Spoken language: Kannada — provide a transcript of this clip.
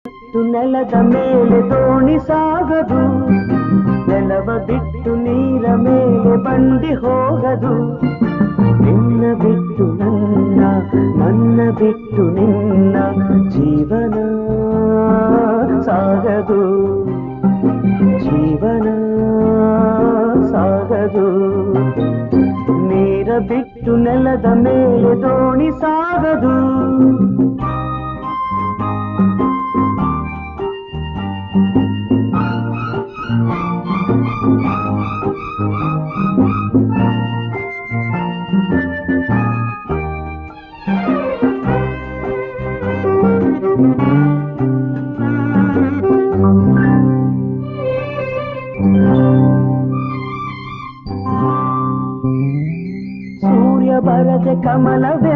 ಬಿಟ್ಟು ನೆಲದ ಮೇಲೆ ದೋಣಿ ಸಾಗದು, ನೆಲವ ಬಿಟ್ಟು ನೀರ ಮೇಲೆ ಬಂಡಿ ಹೋಗದು. ನಿನ್ನ ಬಿಟ್ಟು ನನ್ನ, ನನ್ನ ಬಿಟ್ಟು ನಿನ್ನ ಜೀವನ ಸಾಗದು, ಜೀವನ ಸಾಗದು. ನೀರ ಬಿಟ್ಟು ನೆಲದ ಮೇಲೆ ದೋಣಿ ಸಾಗದು. ಸೂರ್ಯ ಬರದೆ ಕಮಲವೇ